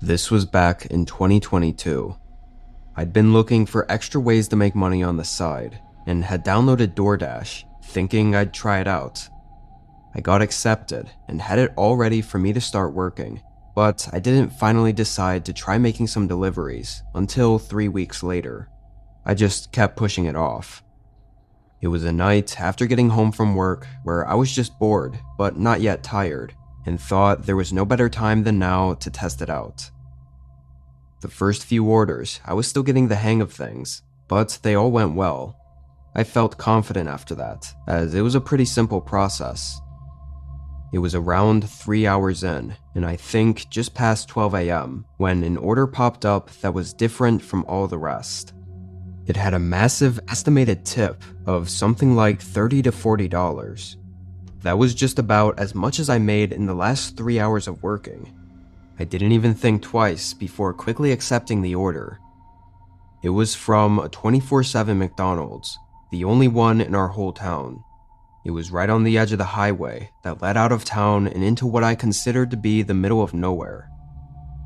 This was back in 2022. I'd been looking for extra ways to make money on the side and had downloaded DoorDash, thinking I'd try it out. I got accepted and had it all ready for me to start working, but I didn't finally decide to try making some deliveries until 3 weeks later. I just kept pushing it off. It was a night after getting home from work where I was just bored but not yet tired, and thought there was no better time than now to test it out. The first few orders, I was still getting the hang of things, but they all went well. I felt confident after that, as it was a pretty simple process. It was around 3 hours in, and I think just past 12 a.m., when an order popped up that was different from all the rest. It had a massive estimated tip of something like $30 to $40. That was just about as much as I made in the last 3 hours of working. I didn't even think twice before quickly accepting the order. It was from a 24/7 McDonald's, the only one in our whole town. It was right on the edge of the highway that led out of town and into what I considered to be the middle of nowhere.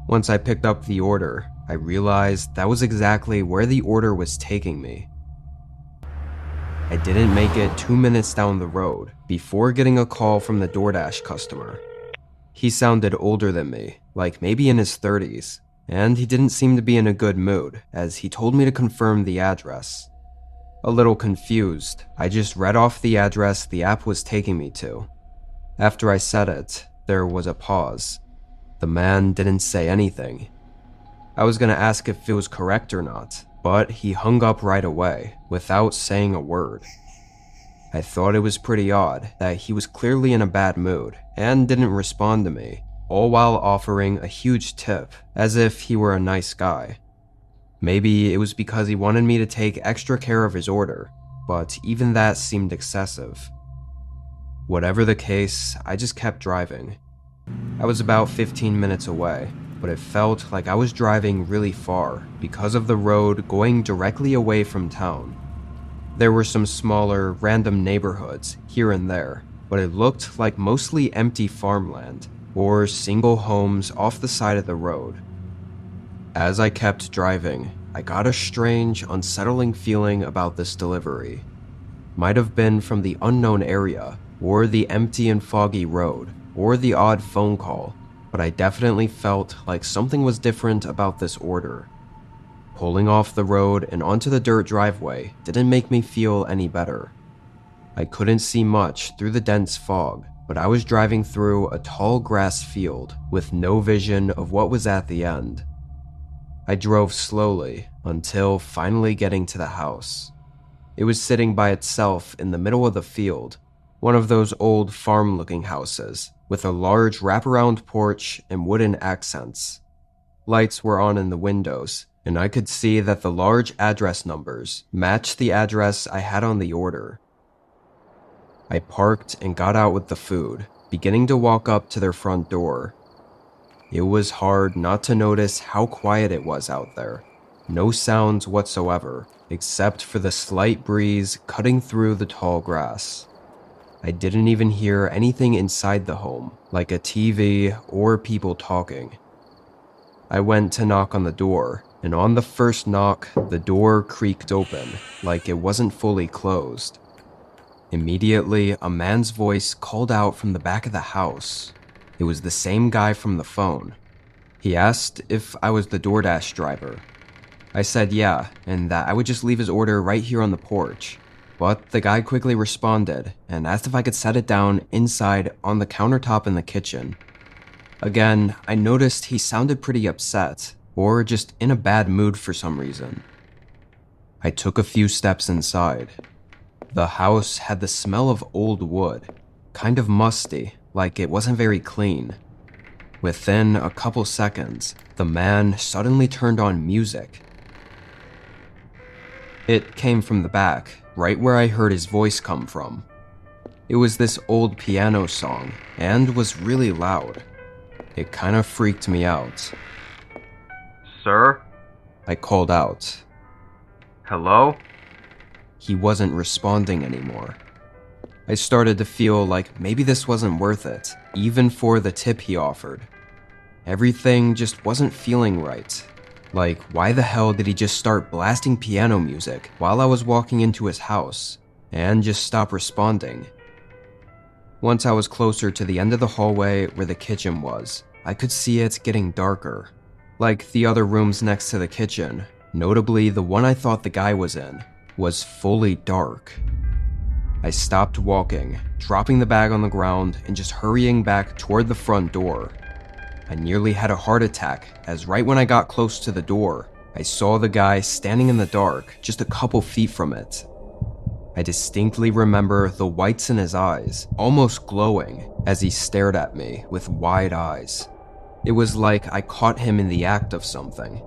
Once I picked up the order, I realized that was exactly where the order was taking me. I didn't make it 2 minutes down the road before getting a call from the DoorDash customer. He sounded older than me, like maybe in his 30s, and he didn't seem to be in a good mood as he told me to confirm the address. A little confused, I just read off the address the app was taking me to. After I said it, there was a pause. The man didn't say anything. I was gonna ask if it was correct or not, but he hung up right away, without saying a word. I thought it was pretty odd that he was clearly in a bad mood and didn't respond to me, all while offering a huge tip, as if he were a nice guy. Maybe it was because he wanted me to take extra care of his order, but even that seemed excessive. Whatever the case, I just kept driving. I was about 15 minutes away, but it felt like I was driving really far because of the road going directly away from town. There were some smaller, random neighborhoods here and there, but it looked like mostly empty farmland or single homes off the side of the road. As I kept driving, I got a strange, unsettling feeling about this delivery. Might have been from the unknown area, or the empty and foggy road, or the odd phone call, but I definitely felt like something was different about this order. Pulling off the road and onto the dirt driveway didn't make me feel any better. I couldn't see much through the dense fog, but I was driving through a tall grass field with no vision of what was at the end. I drove slowly until finally getting to the house. It was sitting by itself in the middle of the field, one of those old farm-looking houses with a large wraparound porch and wooden accents. Lights were on in the windows, and I could see that the large address numbers matched the address I had on the order. I parked and got out with the food, beginning to walk up to their front door. It was hard not to notice how quiet it was out there. No sounds whatsoever, except for the slight breeze cutting through the tall grass. I didn't even hear anything inside the home, like a TV or people talking. I went to knock on the door, and on the first knock, the door creaked open, like it wasn't fully closed. Immediately, a man's voice called out from the back of the house. It was the same guy from the phone. He asked if I was the DoorDash driver. I said yeah, and that I would just leave his order right here on the porch. But the guy quickly responded and asked if I could set it down inside on the countertop in the kitchen. Again, I noticed he sounded pretty upset, or just in a bad mood for some reason. I took a few steps inside. The house had the smell of old wood, kind of musty, like it wasn't very clean. Within a couple seconds, the man suddenly turned on music. It came from the back, right where I heard his voice come from. It was this old piano song, and was really loud. It kind of freaked me out. Sir? I called out. Hello? He wasn't responding anymore. I started to feel like maybe this wasn't worth it, even for the tip he offered. Everything just wasn't feeling right. Like, why the hell did he just start blasting piano music while I was walking into his house, and just stop responding? Once I was closer to the end of the hallway where the kitchen was, I could see it getting darker. Like the other rooms next to the kitchen, notably the one I thought the guy was in, was fully dark. I stopped walking, dropping the bag on the ground and just hurrying back toward the front door. I nearly had a heart attack, as right when I got close to the door, I saw the guy standing in the dark just a couple feet from it. I distinctly remember the whites in his eyes, almost glowing, as he stared at me with wide eyes. It was like I caught him in the act of something.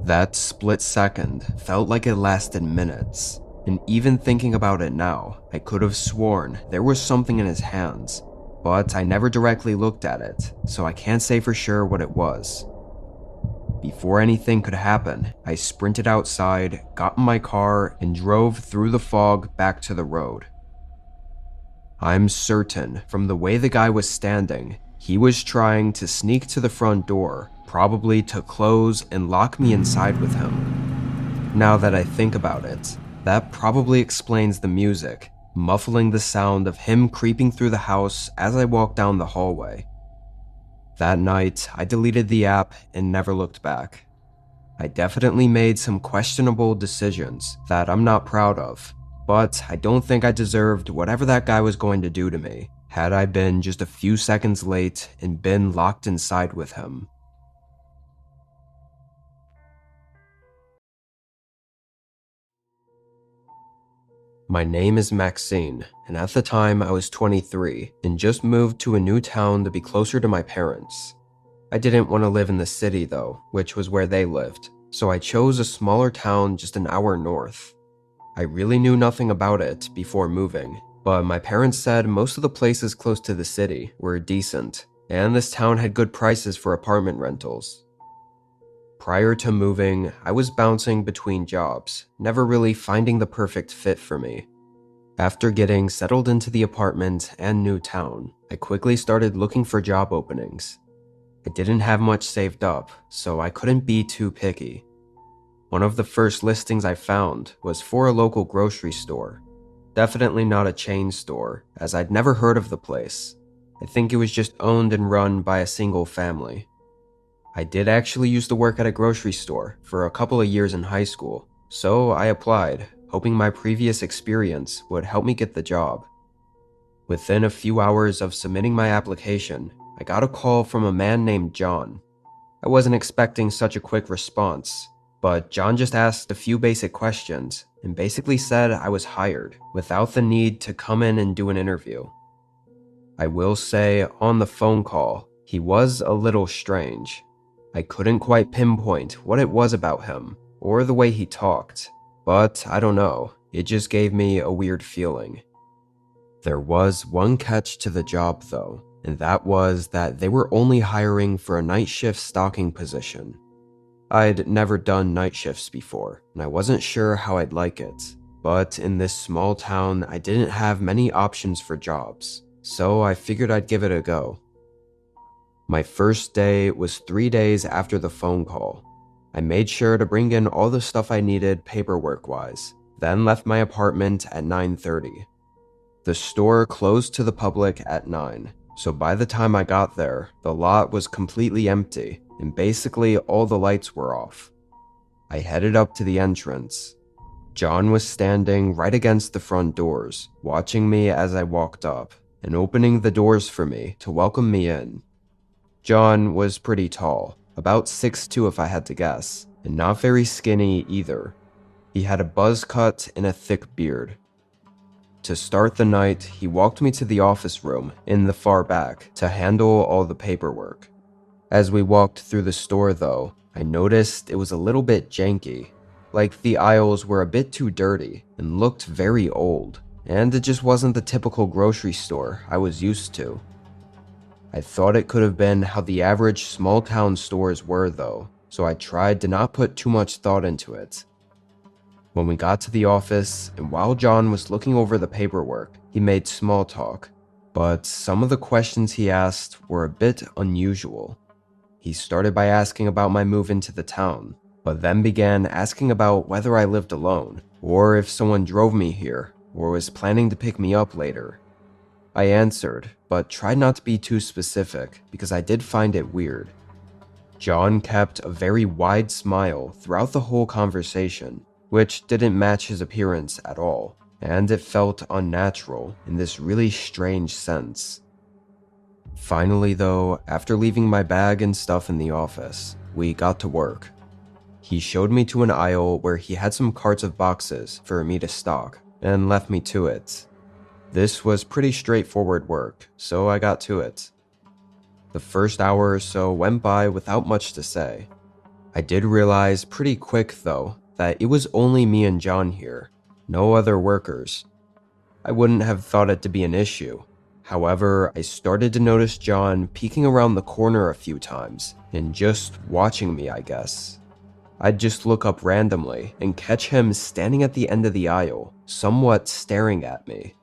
That split second felt like it lasted minutes, and even thinking about it now, I could have sworn there was something in his hands, but I never directly looked at it, so I can't say for sure what it was. Before anything could happen, I sprinted outside, got in my car, and drove through the fog back to the road. I'm certain, from the way the guy was standing, he was trying to sneak to the front door, probably to close and lock me inside with him. Now that I think about it, that probably explains the music, muffling the sound of him creeping through the house as I walked down the hallway. That night, I deleted the app and never looked back. I definitely made some questionable decisions that I'm not proud of, but I don't think I deserved whatever that guy was going to do to me had I been just a few seconds late and been locked inside with him. My name is Maxine, and at the time I was 23 and just moved to a new town to be closer to my parents. I didn't want to live in the city though, which was where they lived, so I chose a smaller town just an hour north. I really knew nothing about it before moving, but my parents said most of the places close to the city were decent, and this town had good prices for apartment rentals. Prior to moving, I was bouncing between jobs, never really finding the perfect fit for me. After getting settled into the apartment and new town, I quickly started looking for job openings. I didn't have much saved up, so I couldn't be too picky. One of the first listings I found was for a local grocery store. Definitely not a chain store, as I'd never heard of the place. I think it was just owned and run by a single family. I did actually used to work at a grocery store for a couple of years in high school, so I applied, hoping my previous experience would help me get the job. Within a few hours of submitting my application, I got a call from a man named John. I wasn't expecting such a quick response, but John just asked a few basic questions and basically said I was hired without the need to come in and do an interview. I will say, on the phone call, he was a little strange. I couldn't quite pinpoint what it was about him or the way he talked, but I don't know, it just gave me a weird feeling. There was one catch to the job though, and that was that they were only hiring for a night shift stocking position. I'd never done night shifts before, and I wasn't sure how I'd like it, but in this small town I didn't have many options for jobs, so I figured I'd give it a go. My first day was 3 days after the phone call. I made sure to bring in all the stuff I needed paperwork-wise, then left my apartment at 9:30. The store closed to the public at 9, so by the time I got there, the lot was completely empty and basically all the lights were off. I headed up to the entrance. John was standing right against the front doors, watching me as I walked up and opening the doors for me to welcome me in. John was pretty tall, about 6'2" if I had to guess, and not very skinny either. He had a buzz cut and a thick beard. To start the night, he walked me to the office room in the far back to handle all the paperwork. As we walked through the store though, I noticed it was a little bit janky, like the aisles were a bit too dirty and looked very old, and it just wasn't the typical grocery store I was used to. I thought it could have been how the average small town stores were though, so I tried to not put too much thought into it. When we got to the office, and while John was looking over the paperwork, he made small talk, but some of the questions he asked were a bit unusual. He started by asking about my move into the town, but then began asking about whether I lived alone, or if someone drove me here, or was planning to pick me up later. I answered, but tried not to be too specific because I did find it weird. John kept a very wide smile throughout the whole conversation, which didn't match his appearance at all, and it felt unnatural in this really strange sense. Finally though, after leaving my bag and stuff in the office, we got to work. He showed me to an aisle where he had some carts of boxes for me to stock, and left me to it. This was pretty straightforward work, so I got to it. The first hour or so went by without much to say. I did realize pretty quick though that it was only me and John here, no other workers. I wouldn't have thought it to be an issue. However, I started to notice John peeking around the corner a few times and just watching me, I guess. I'd just look up randomly and catch him standing at the end of the aisle, somewhat staring at me.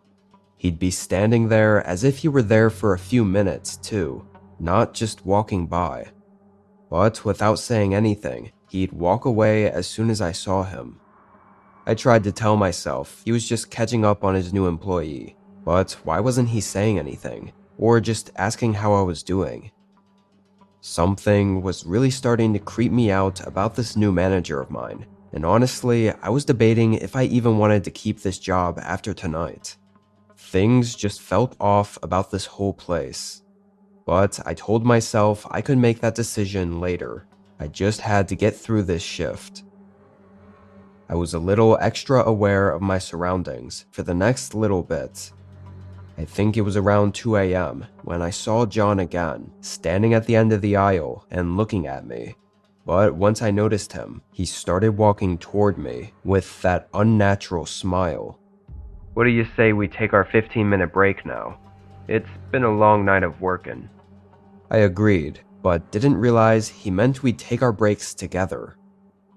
He'd be standing there as if he were there for a few minutes too, not just walking by. But without saying anything, he'd walk away as soon as I saw him. I tried to tell myself he was just catching up on his new employee, but why wasn't he saying anything, or just asking how I was doing? Something was really starting to creep me out about this new manager of mine, and honestly, I was debating if I even wanted to keep this job after tonight. Things just felt off about this whole place. But I told myself I could make that decision later. I just had to get through this shift. I was a little extra aware of my surroundings for the next little bit. I think it was around 2 a.m. when I saw John again, standing at the end of the aisle and looking at me. But once I noticed him, he started walking toward me with that unnatural smile. What do you say we take our 15-minute break now? It's been a long night of working. I agreed, but didn't realize he meant we'd take our breaks together.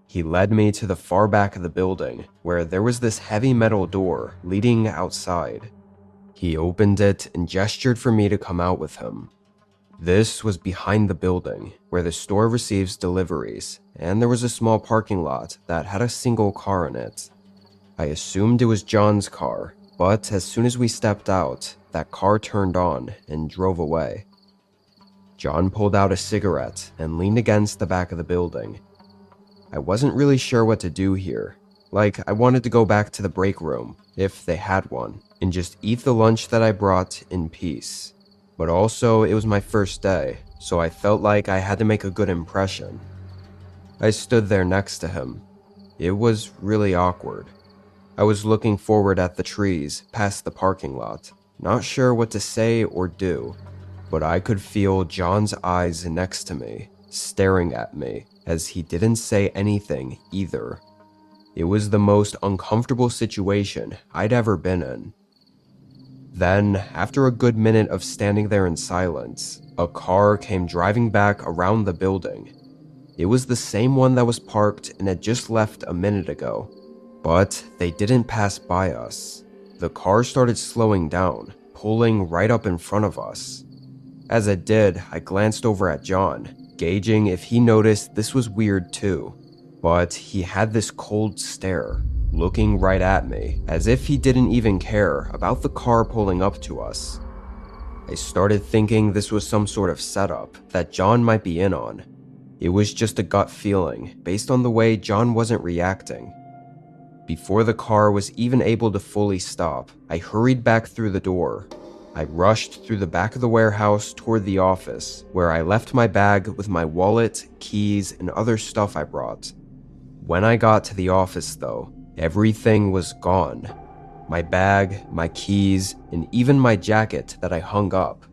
He led me to the far back of the building, where there was this heavy metal door leading outside. He opened it and gestured for me to come out with him. This was behind the building, where the store receives deliveries, and there was a small parking lot that had a single car in it. I assumed it was John's car, but as soon as we stepped out, that car turned on and drove away. John pulled out a cigarette and leaned against the back of the building. I wasn't really sure what to do here. I wanted to go back to the break room, if they had one, and just eat the lunch that I brought in peace. But also, it was my first day, so I felt like I had to make a good impression. I stood there next to him. It was really awkward. I was looking forward at the trees past the parking lot, not sure what to say or do, but I could feel John's eyes next to me, staring at me, as he didn't say anything either. It was the most uncomfortable situation I'd ever been in. Then, after a good minute of standing there in silence, a car came driving back around the building. It was the same one that was parked and had just left a minute ago. But they didn't pass by us. The car started slowing down, pulling right up in front of us. As it did, I glanced over at John, gauging if he noticed this was weird too. But he had this cold stare, looking right at me, as if he didn't even care about the car pulling up to us. I started thinking this was some sort of setup that John might be in on. It was just a gut feeling, based on the way John wasn't reacting. Before the car was even able to fully stop, I hurried back through the door. I rushed through the back of the warehouse toward the office, where I left my bag with my wallet, keys, and other stuff I brought. When I got to the office though, everything was gone. My bag, my keys, and even my jacket that I hung up.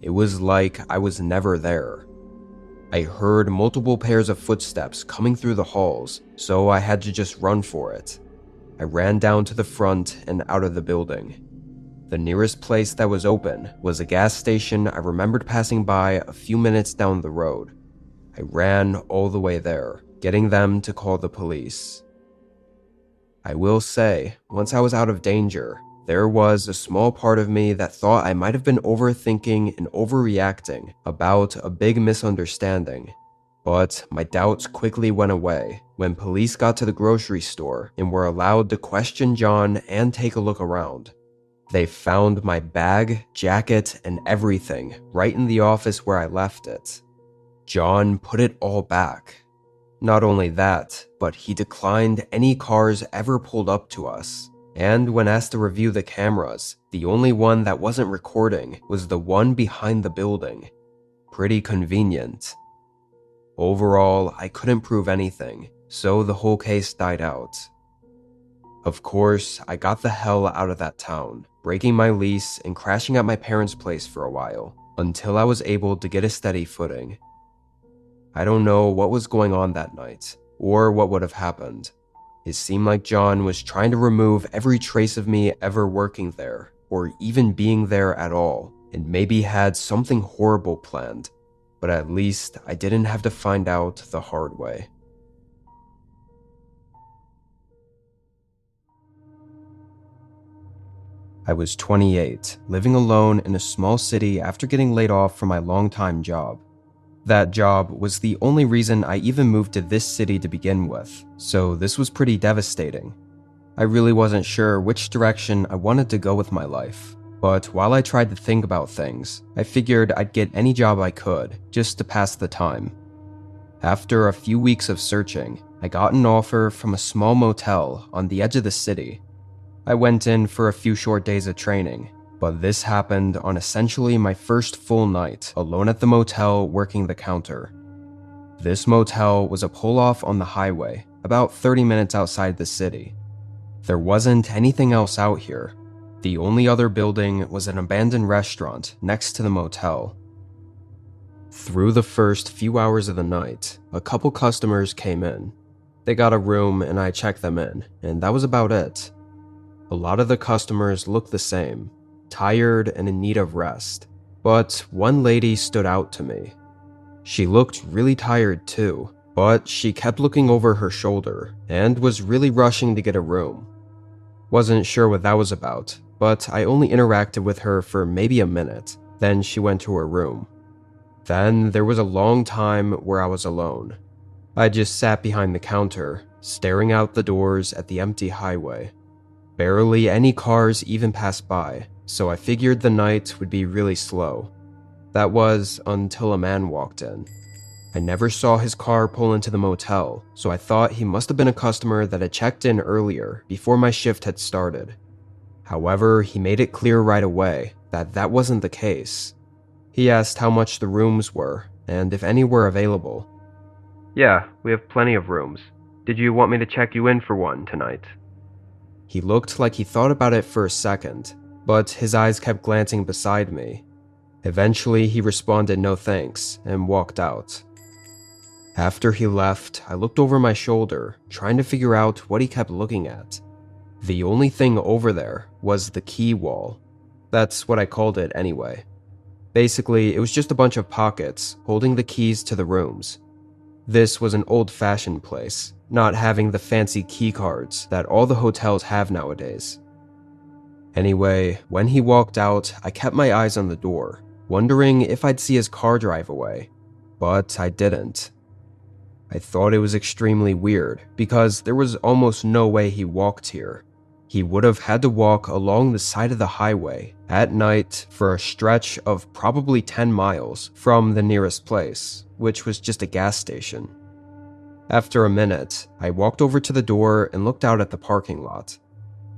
It was like I was never there. I heard multiple pairs of footsteps coming through the halls, so I had to just run for it. I ran down to the front and out of the building. The nearest place that was open was a gas station I remembered passing by a few minutes down the road. I ran all the way there, getting them to call the police. I will say, once I was out of danger, There was a small part of me that thought I might have been overthinking and overreacting about a big misunderstanding. But my doubts quickly went away when police got to the grocery store and were allowed to question John and take a look around. They found my bag, jacket, and everything right in the office where I left it. John put it all back. Not only that, but he declined any cars ever pulled up to us. And when asked to review the cameras, the only one that wasn't recording was the one behind the building. Pretty convenient. Overall, I couldn't prove anything, so the whole case died out. Of course, I got the hell out of that town, breaking my lease and crashing at my parents' place for a while, until I was able to get a steady footing. I don't know what was going on that night, or what would have happened. It seemed like John was trying to remove every trace of me ever working there, or even being there at all, and maybe had something horrible planned, but at least I didn't have to find out the hard way. I was 28, living alone in a small city after getting laid off from my longtime job. That job was the only reason I even moved to this city to begin with, so this was pretty devastating. I really wasn't sure which direction I wanted to go with my life, but while I tried to think about things, I figured I'd get any job I could, just to pass the time. After a few weeks of searching, I got an offer from a small motel on the edge of the city. I went in for a few short days of training, but this happened on essentially my first full night alone at the motel working the counter. This motel was a pull-off on the highway, about 30 minutes outside the city. There wasn't anything else out here. The only other building was an abandoned restaurant next to the motel. Through the first few hours of the night, a couple customers came in. They got a room and I checked them in, and that was about it. A lot of the customers looked the same, tired and in need of rest, but one lady stood out to me. She looked really tired too, but she kept looking over her shoulder and was really rushing to get a room. Wasn't sure what that was about, but I only interacted with her for maybe a minute, then she went to her room. Then there was a long time where I was alone. I just sat behind the counter, staring out the doors at the empty highway. Barely any cars even passed by, so I figured the night would be really slow. That was until a man walked in. I never saw his car pull into the motel, so I thought he must have been a customer that had checked in earlier before my shift had started. However, he made it clear right away that that wasn't the case. He asked how much the rooms were, and if any were available. Yeah, we have plenty of rooms. Did you want me to check you in for one tonight? He looked like he thought about it for a second, but his eyes kept glancing beside me. Eventually, he responded no thanks and walked out. After he left, I looked over my shoulder, trying to figure out what he kept looking at. The only thing over there was the key wall. That's what I called it anyway. Basically, it was just a bunch of pockets holding the keys to the rooms. This was an old-fashioned place, not having the fancy key cards that all the hotels have nowadays. Anyway, when he walked out, I kept my eyes on the door, wondering if I'd see his car drive away, but I didn't. I thought it was extremely weird because there was almost no way he walked here. He would have had to walk along the side of the highway at night for a stretch of probably 10 miles from the nearest place, which was just a gas station. After a minute, I walked over to the door and looked out at the parking lot.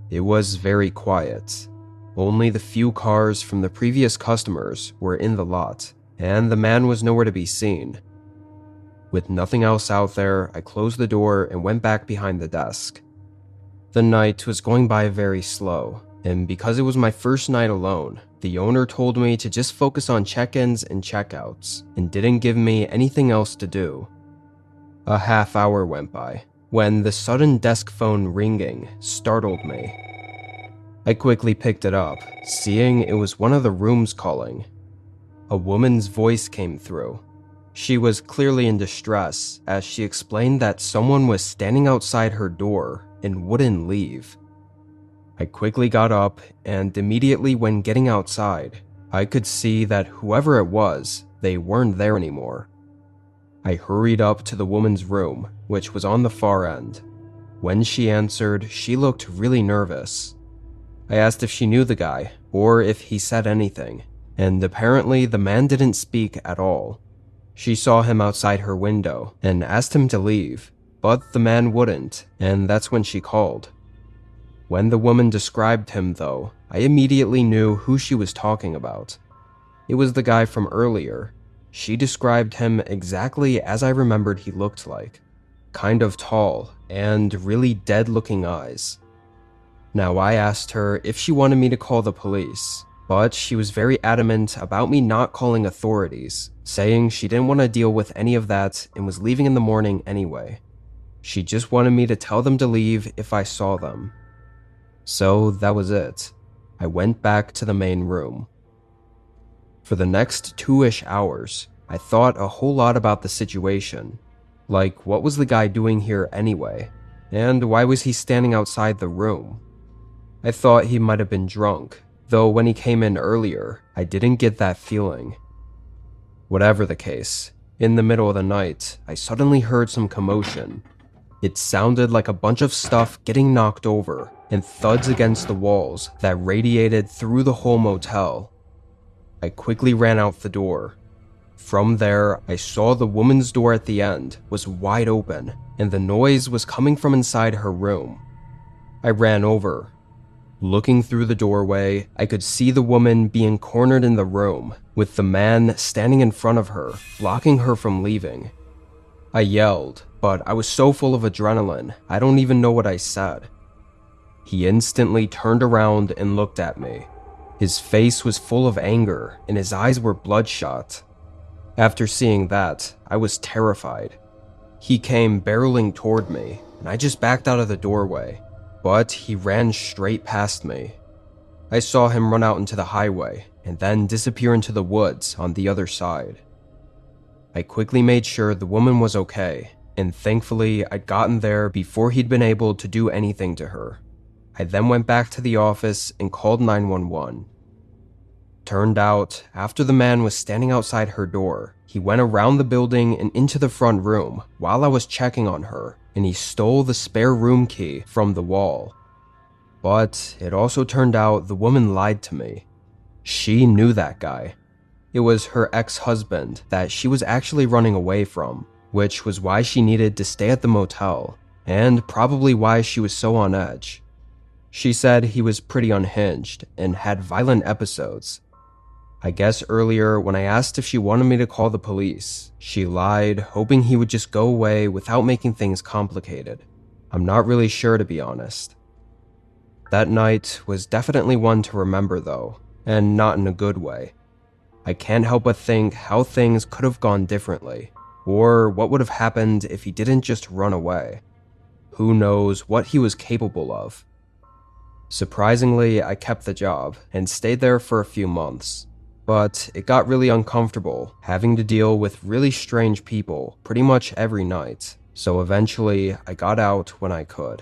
It was very quiet. Only the few cars from the previous customers were in the lot, and the man was nowhere to be seen. With nothing else out there, I closed the door and went back behind the desk. The night was going by very slow, and because it was my first night alone, the owner told me to just focus on check-ins and check-outs, and didn't give me anything else to do. A half hour went by, when the sudden desk phone ringing startled me. I quickly picked it up, seeing it was one of the rooms calling. A woman's voice came through. She was clearly in distress as she explained that someone was standing outside her door and wouldn't leave. I quickly got up, and immediately when getting outside, I could see that whoever it was, they weren't there anymore. I hurried up to the woman's room, which was on the far end. When she answered, she looked really nervous. I asked if she knew the guy, or if he said anything, and apparently the man didn't speak at all. She saw him outside her window and asked him to leave, but the man wouldn't, and that's when she called. When the woman described him, though, I immediately knew who she was talking about. It was the guy from earlier. She described him exactly as I remembered he looked like. Kind of tall, and really dead-looking eyes. Now, I asked her if she wanted me to call the police, but she was very adamant about me not calling authorities, saying she didn't want to deal with any of that and was leaving in the morning anyway. She just wanted me to tell them to leave if I saw them. So that was it. I went back to the main room. For the next 2-ish hours, I thought a whole lot about the situation. Like, what was the guy doing here anyway? And why was he standing outside the room? I thought he might have been drunk, though when he came in earlier, I didn't get that feeling. Whatever the case, in the middle of the night, I suddenly heard some commotion. It sounded like a bunch of stuff getting knocked over and thuds against the walls that radiated through the whole motel. I quickly ran out the door. From there, I saw the woman's door at the end was wide open, and the noise was coming from inside her room. I ran over. Looking through the doorway, I could see the woman being cornered in the room, with the man standing in front of her, blocking her from leaving. I yelled, but I was so full of adrenaline, I don't even know what I said. He instantly turned around and looked at me. His face was full of anger, and his eyes were bloodshot. After seeing that, I was terrified. He came barreling toward me, and I just backed out of the doorway, but he ran straight past me. I saw him run out into the highway, and then disappear into the woods on the other side. I quickly made sure the woman was okay, and thankfully I'd gotten there before he'd been able to do anything to her. I then went back to the office and called 911. Turned out, after the man was standing outside her door, he went around the building and into the front room while I was checking on her, and he stole the spare room key from the wall. But it also turned out the woman lied to me. She knew that guy. It was her ex-husband that she was actually running away from, which was why she needed to stay at the motel, and probably why she was so on edge. She said he was pretty unhinged and had violent episodes. I guess earlier when I asked if she wanted me to call the police, she lied, hoping he would just go away without making things complicated. I'm not really sure, to be honest. That night was definitely one to remember though, and not in a good way. I can't help but think how things could have gone differently, or what would have happened if he didn't just run away. Who knows what he was capable of. Surprisingly, I kept the job and stayed there for a few months. But it got really uncomfortable, having to deal with really strange people pretty much every night, so eventually I got out when I could.